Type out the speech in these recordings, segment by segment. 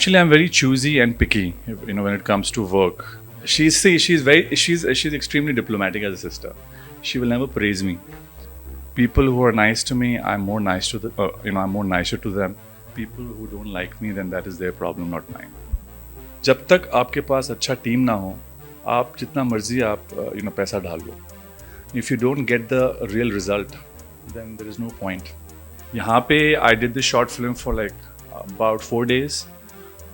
Actually, I'm very choosy and picky, when it comes to work. She's extremely diplomatic as a sister. She will never praise me. People who are nice to me, I'm more nicer to them. People who don't like me, then that is their problem, not mine. जब तक आपके पास अच्छा team ना हो, आप जितना मर्जी आप पैसा डाल लो. If you don't get the real result, then there is no point. यहाँ पे I did this short film for like about 4 days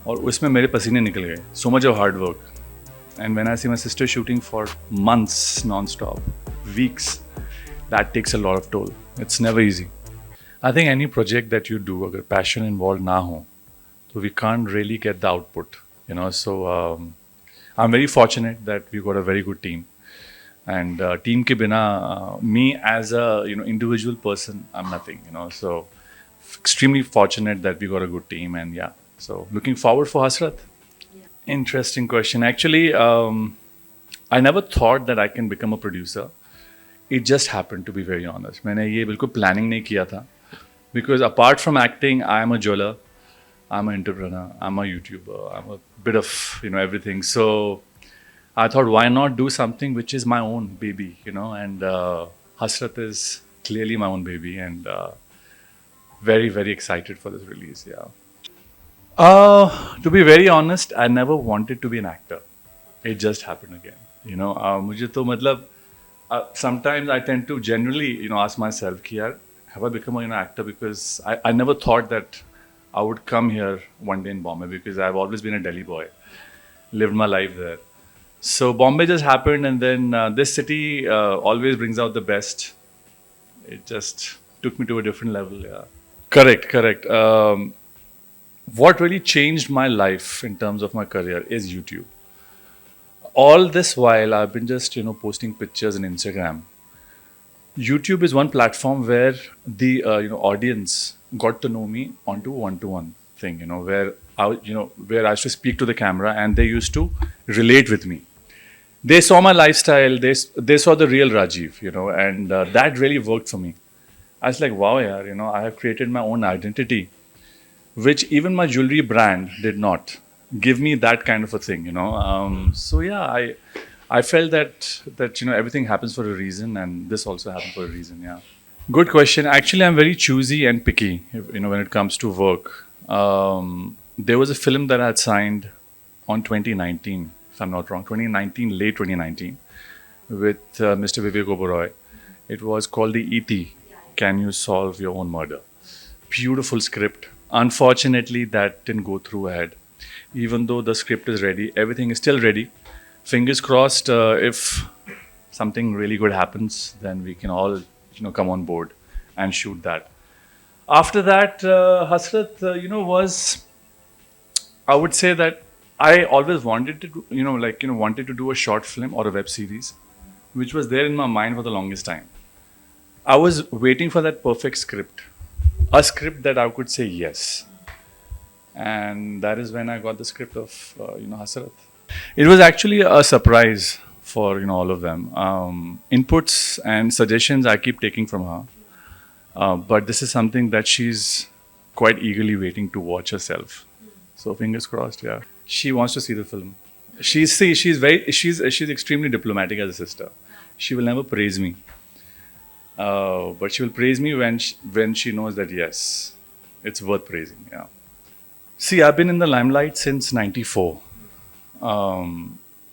और उसमें मेरे पसीने निकल गए. So much of hard work. And when I see my sister shooting for months non-stop, weeks, that takes a lot of toll. It's never easy. I think any project that you do, अगर passion involved ना हो, so we can't really get the output. So I'm very fortunate that we got a very good team. And team ke bina, me as a individual person, I'm nothing. So extremely fortunate that we got a good team, and yeah. So looking forward for Hasrat. Yeah. Interesting question. Actually, I never thought that I can become a producer. It just happened, to be very honest. मैंने ये बिल्कुल planning नहीं किया था. Because apart from acting, I am a jeweler, I'm an entrepreneur, I'm a YouTuber, I'm a bit of everything. So I thought, why not do something which is my own baby, and Hasrat is clearly my own baby, and very, very excited for this release, yeah. To be very honest, I never wanted to be an actor. It just happened again, मुझे तो मतलब sometimes I tend to generally, ask myself, कि यार, have I become an actor? Because I never thought that I would come here one day in Bombay, because I've always been a Delhi boy, lived my life there. So Bombay just happened, and then this city always brings out the best. It just took me to a different level, yeah. Correct. What really changed my life in terms of my career is YouTube. All this while, I've been just, posting pictures on Instagram. YouTube is one platform where the audience got to know me onto one-to-one thing, where I used to speak to the camera, and they used to relate with me. They saw my lifestyle, they saw the real Rajeev, and that really worked for me. I was like, wow, yaar, I have created my own identity, which even my jewelry brand did not give me that kind of a thing, So yeah, I felt that everything happens for a reason, and this also happened for a reason, yeah. Good question. Actually, I'm very choosy and picky, when it comes to work. There was a film that I had signed on 2019, if I'm not wrong, late 2019, with Mr. Vivek Oberoi. It was called the E.T. Can You Solve Your Own Murder? Beautiful script. Unfortunately, that didn't go through ahead. Even though the script is ready, everything is still ready. Fingers crossed, if something really good happens, then we can all, come on board and shoot that. After that, Hasrat, was, I would say that I always wanted to, wanted to do a short film or a web series, which was there in my mind for the longest time. I was waiting for that perfect script, a script that I could say yes. And that is when I got the script of, Hasrat. It was actually a surprise for, all of them. Inputs and suggestions I keep taking from her. But this is something that she's quite eagerly waiting to watch herself. So fingers crossed, yeah. She wants to see the film. She's extremely diplomatic as a sister. She will never praise me. But she will praise me when she knows that, yes, it's worth praising, yeah. See, I've been in the limelight since '94.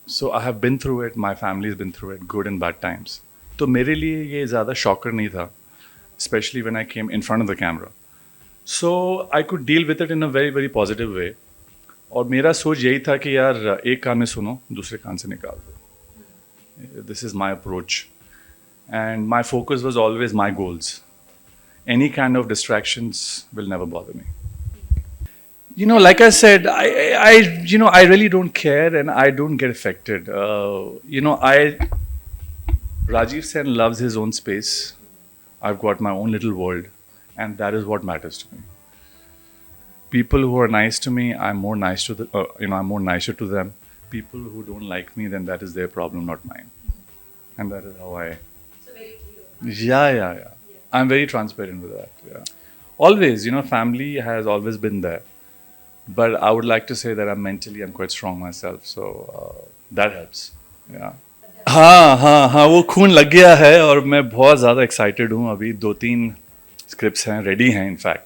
So I have been through it, my family has been through it, good and bad times. So मेरे लिए ये ज़्यादा shocker नहीं था, especially when I came in front of the camera. So I could deal with it in a very, very positive way. और मेरा सोच यही था कि यार एक कान में सुनो, दूसरे कान से निकाल दो. This is my approach. And my focus was always my goals. Any kind of distractions will never bother me. Like I said, I really don't care, and I don't get affected. Rajeev Sen loves his own space. I've got my own little world, and that is what matters to me. People who are nice to me, I'm more nicer to them. People who don't like me, then that is their problem, not mine. And that is how I. So very clear. Yeah. I'm very transparent with that. Yeah. Always, family has always been there. But I would like to say that I'm quite strong myself, so that helps. Yeah. हाँ हाँ हाँ, वो खून लग गया है और मैं बहुत ज़्यादा एक्साइटेड हूँ. अभी 2-3 स्क्रिप्ट्स हैं, रेडी हैं in fact.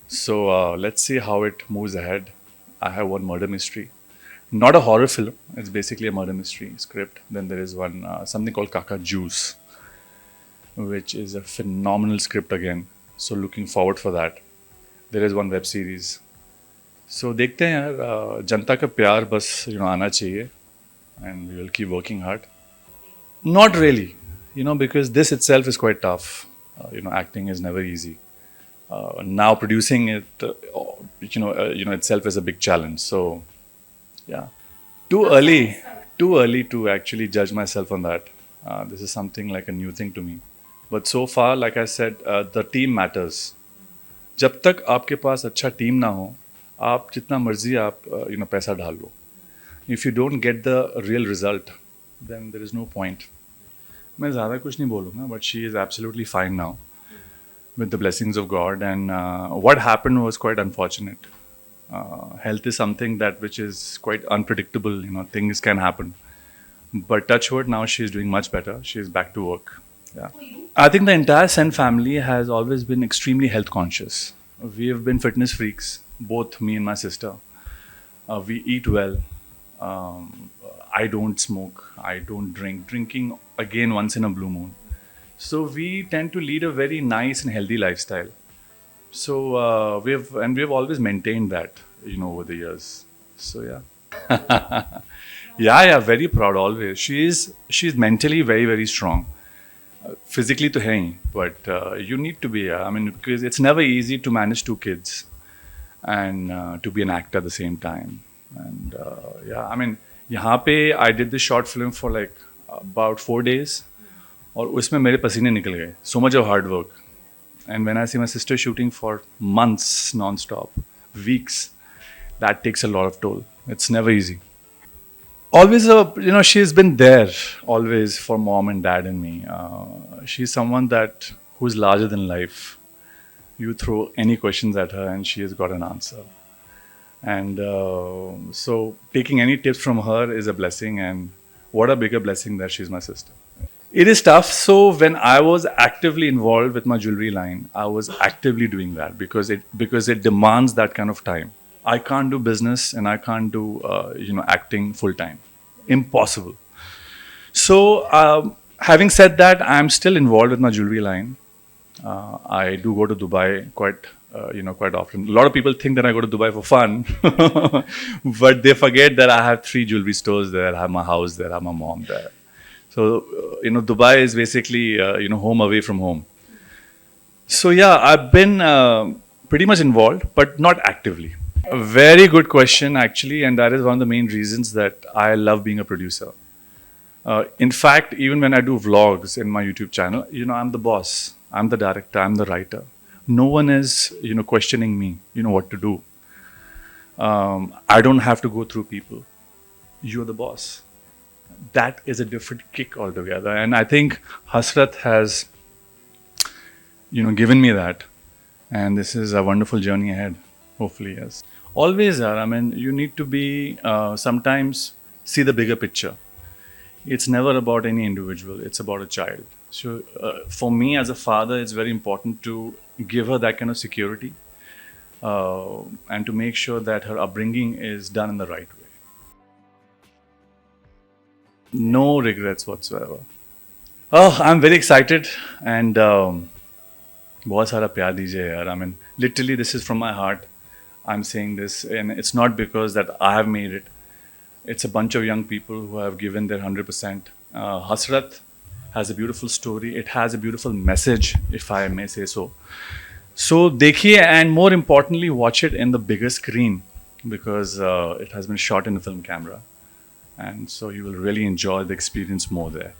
So let's see how it moves ahead. I have one murder mystery, not a horror film. It's basically a murder mystery script. Then there is one something called Kaka Juice, which is a phenomenal script again. So looking forward for that. There is one web series. So देखते हैं यार, जनता का प्यार बस आना चाहिए, and we will keep working hard. Not really, because this itself is quite tough. Acting is never easy. Now producing it, itself is a big challenge. So, yeah, too early, too early to actually judge myself on that. This is something like a new thing to me. But so far, like I said, the team matters. जब तक आपके पास अच्छा team ना हो, आप जितना मर्जी आप पैसा डाल लो. If you don't get the real result, then there is no point. मैं ज़्यादा कुछ नहीं बोलूँगा, but she is absolutely fine now, with the blessings of God. And what happened was quite unfortunate. Health is something which is quite unpredictable. Things can happen. But touch wood, now she is doing much better. She is back to work. Yeah. I think the entire Sen family has always been extremely health conscious. We have been fitness freaks, both me and my sister. We eat well. I don't smoke. I don't drink. Drinking again once in a blue moon. So we tend to lead a very nice and healthy lifestyle. So we've always maintained that, over the years. So yeah, yeah, very proud always. She's mentally very very strong. Physically to hai, but you need to be. Because it's never easy to manage 2 kids and to be an actor at the same time. And yeah, यहाँ पे I did this short film for like about 4 days. और उसमें मेरे पसीने निकल गए. So much of hard work. And when I see my sister shooting for months non-stop, weeks, that takes a lot of toll. It's never easy. Always, she's been there always for mom and dad and me. She's someone who's larger than life. You throw any questions at her and she has got an answer. And so taking any tips from her is a blessing, and what a bigger blessing that she's my sister. It is tough. So when I was actively involved with my jewelry line, I was actively doing that because it demands that kind of time. I can't do business and I can't do acting full time. Impossible. So having said that, I'm still involved with my jewelry line. I do go to Dubai quite often. A lot of people think that I go to Dubai for fun, but they forget that I have 3 jewelry stores there. I have my house there. I have my mom there. So, Dubai is basically, home away from home. So, yeah, I've been pretty much involved, but not actively. A very good question, actually, and that is one of the main reasons that I love being a producer. In fact, even when I do vlogs in my YouTube channel, I'm the boss. I'm the director. I'm the writer. No one is, questioning me, what to do. I don't have to go through people. You're the boss. That is a different kick altogether. And I think Hasrat has, given me that. And this is a wonderful journey ahead, hopefully, yes. Always, you need to be, sometimes see the bigger picture. It's never about any individual. It's about a child. So for me as a father, it's very important to give her that kind of security and to make sure that her upbringing is done in the right way. No regrets whatsoever. Oh, I'm very excited and बहुत सारा प्यार दीजिए यार. Literally this is from my heart. I'm saying this, and it's not because that I have made it. It's a bunch of young people who have given their 100%. Hasrat has a beautiful story. It has a beautiful message, if I may say so. So देखिए, and more importantly, watch it in the bigger screen because it has been shot in a film camera. And so you will really enjoy the experience more there.